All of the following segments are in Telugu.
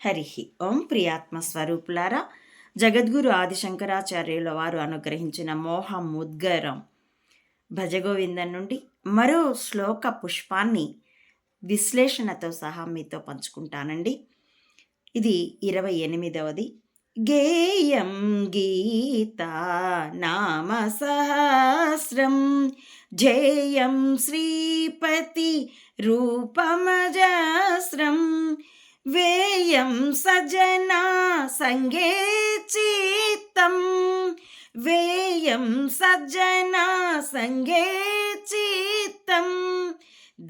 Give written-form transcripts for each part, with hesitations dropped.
హరి ఓం. ప్రియాత్మ స్వరూపులారా, జగద్గురు ఆదిశంకరాచార్యుల వారు అనుగ్రహించిన మోహం ముద్గరం భజగోవిందం నుండి మరో శ్లోక పుష్పాన్ని విశ్లేషణతో సహా మీతో పంచుకుంటానండి. ఇది 28వది. గేయం గీతా నామ సహస్రం జేయం శ్రీపతి రూపమజస్రం వేయం సజనా సంగే చిత్తం వేయం సజ్జనా సంగే చిత్తం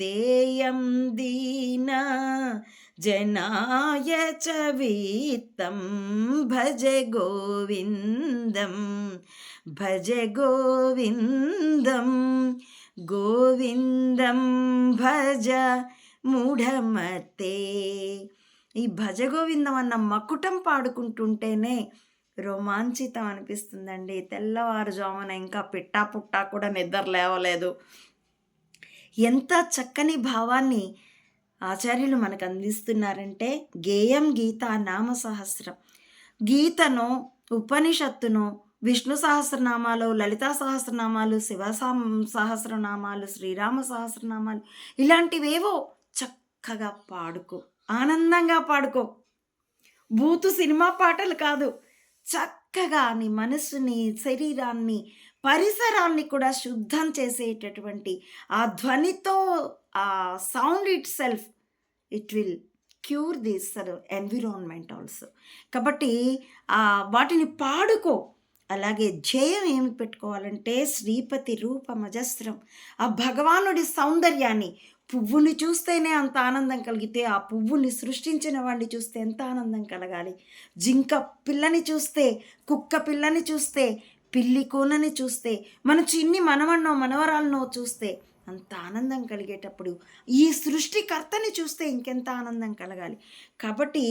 దేయం దీన జనాయ చ విత్తం భజ గోవిందం భజ గోవిందం గోవిందం భజ మూఢమతే. ఈ భజ గోవిందం అన్న మకుటం పాడుకుంటుంటేనే రోమాంచితం అనిపిస్తుందండి. తెల్లవారుజామున ఇంకా పిట్టా పుట్టా కూడా నిద్ర లేవలేదు. ఎంత చక్కని భావాన్ని ఆచార్యులు మనకు అందిస్తున్నారంటే, గేయం గీత నామ సహస్రం. గీతను, ఉపనిషత్తును, విష్ణు సహస్రనామాలు, లలితా సహస్రనామాలు, శివ సహస్రనామాలు, శ్రీరామ సహస్రనామాలు, ఇలాంటివేవో చక్కగా పాడుకో, ఆనందంగా పాడుకో. బూతు సినిమా పాటలు కాదు, చక్కగా నీ మనస్సుని, శరీరాన్ని, పరిసరాన్ని కూడా శుద్ధం చేసేటటువంటి ఆ ధ్వనితో, ఆ sound it self, it will cure this environment also. కాబట్టి వాటిని పాడుకో. అలాగే జయం ఏమి పెట్టుకోవాలంటే, శ్రీపతి రూపమజస్రం, ఆ భగవానుడి సౌందర్యాన్ని. పువ్వుని చూస్తేనే అంత ఆనందం కలిగితే, ఆ పువ్వుని సృష్టించిన వాడిని చూస్తే ఎంత ఆనందం కలగాలి. జింక పిల్లని చూస్తే, కుక్క పిల్లని చూస్తే, పిల్లి కూనని చూస్తే, మన చిన్ని మనవన్నో మనవరాలనో చూస్తే అంత ఆనందం కలిగేటప్పుడు ఈ సృష్టికర్తని చూస్తే ఇంకెంత ఆనందం కలగాలి. కాబట్టి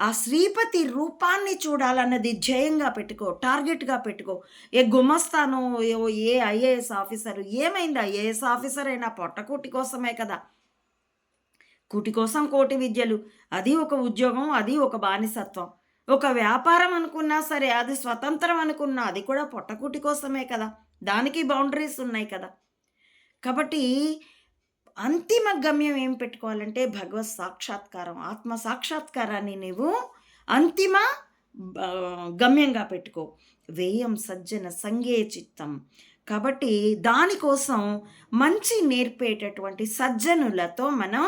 ఆ శ్రీపతి రూపాన్ని చూడాలన్నది ధ్యేయంగా పెట్టుకో, టార్గెట్గా పెట్టుకో. ఏ గుమస్తానో, ఏ ఐఏఎస్ ఆఫీసరు, ఏమైంది ఐఏఎస్ ఆఫీసర్ అయినా పొట్టకూటి కోసమే కదా. కూటి కోసం కోటి విద్యలు, అది ఒక ఉద్యోగం, అది ఒక బానిసత్వం. ఒక వ్యాపారం అనుకున్నా సరే, అది స్వతంత్రం అనుకున్నా, అది కూడా పొట్టకూటి కోసమే కదా. దానికి బౌండరీస్ ఉన్నాయి కదా. కాబట్టి అంతిమ గమ్యం ఏం పెట్టుకోవాలంటే, భగవత్ సాక్షాత్కారం, ఆత్మ సాక్షాత్కారాన్ని నీవు అంతిమ గమ్యంగా పెట్టుకో. వేయం సజ్జన సంగే చిత్తం. కాబట్టి దానికోసం మంచి నేర్పేటటువంటి సజ్జనులతో మనం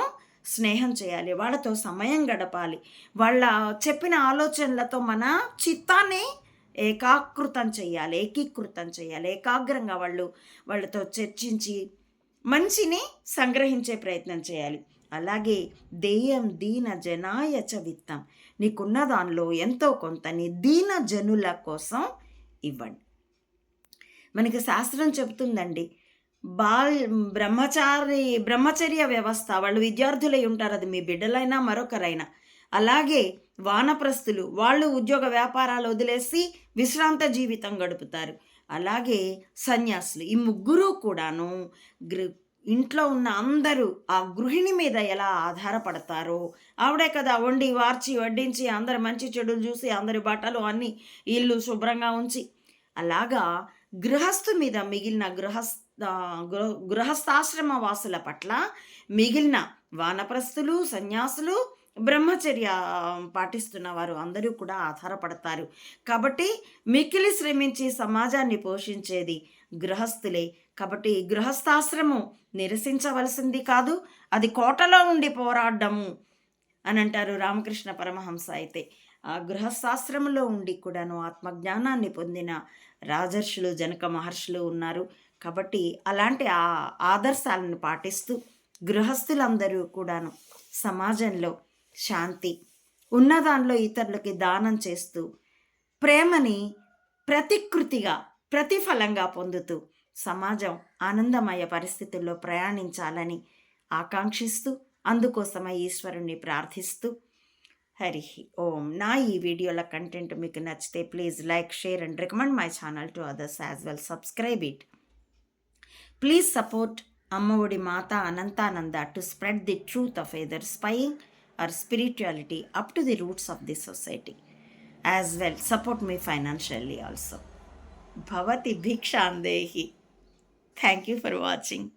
స్నేహం చేయాలి, వాళ్ళతో సమయం గడపాలి. వాళ్ళ చెప్పిన ఆలోచనలతో మన చిత్తాన్ని ఏకీకృతం చేయాలి. ఏకాగ్రంగా వాళ్ళతో చర్చించి మంచిని సంగ్రహించే ప్రయత్నం చేయాలి. అలాగే దేయం దీన జనాయ చ విత్తం, నీకున్న దానిలో ఎంతో కొంతని దీన జనుల కోసం ఇవ్వండి. మనకి శాస్త్రం చెబుతుందండి, బ్రహ్మచర్య వ్యవస్థ, వాళ్ళు విద్యార్థులై ఉంటారు, అది మీ బిడ్డలైనా మరొకరైనా. అలాగే వానప్రస్థులు, వాళ్ళు ఉద్యోగ వ్యాపారాలు వదిలేసి విశ్రాంత జీవితం గడుపుతారు. అలాగే సన్యాసులు, ఈ ముగ్గురు కూడాను ఇంట్లో ఉన్న అందరూ ఆ గృహిణి మీద ఎలా ఆధారపడతారో, ఆవిడే కదా వండి వార్చి వడ్డించి అందరి మంచి చెడులు చూసి, అందరి బట్టలు అన్నీ ఇల్లు శుభ్రంగా ఉంచి, అలాగా గృహస్థు మీద మిగిలిన గృహస్థాశ్రమ వాసుల పట్ల మిగిలిన వానప్రస్థులు, సన్యాసులు, బ్రహ్మచర్య పాటిస్తున్న వారు అందరూ కూడా ఆధారపడతారు. కాబట్టి మిక్కిలి శ్రమించి సమాజాన్ని పోషించేది గృహస్థులే. కాబట్టి గృహస్థాశ్రమం నిరసించవలసింది కాదు, అది కోటలో ఉండి పోరాడము అని అంటారు రామకృష్ణ పరమహంస. అయితే ఆ గృహస్థాశ్రమంలో ఉండి కూడాను ఆత్మజ్ఞానాన్ని పొందిన రాజర్షులు, జనక మహర్షులు ఉన్నారు. కాబట్టి అలాంటి ఆ ఆదర్శాలను పాటిస్తూ గృహస్థులందరూ కూడాను సమాజంలో శాంతి, ఉన్నదానిలో ఇతరులకి దానం చేస్తూ, ప్రేమని ప్రతికృతిగా, ప్రతిఫలంగా పొందుతూ సమాజం ఆనందమయ పరిస్థితుల్లో ప్రయాణించాలని ఆకాంక్షిస్తూ, అందుకోసమై ఈశ్వరుణ్ణి ప్రార్థిస్తూ, హరి ఓం. నా ఈ వీడియోల కంటెంట్ మీకు నచ్చితే please like, share and recommend my channel to others as well. Subscribe it. Please support Ammavodi Matha Ananthananda to spread the truth of either spying or spirituality up to the roots of this society. As well, support me financially also. Bhavati Bhikshandehi. Thank you for watching.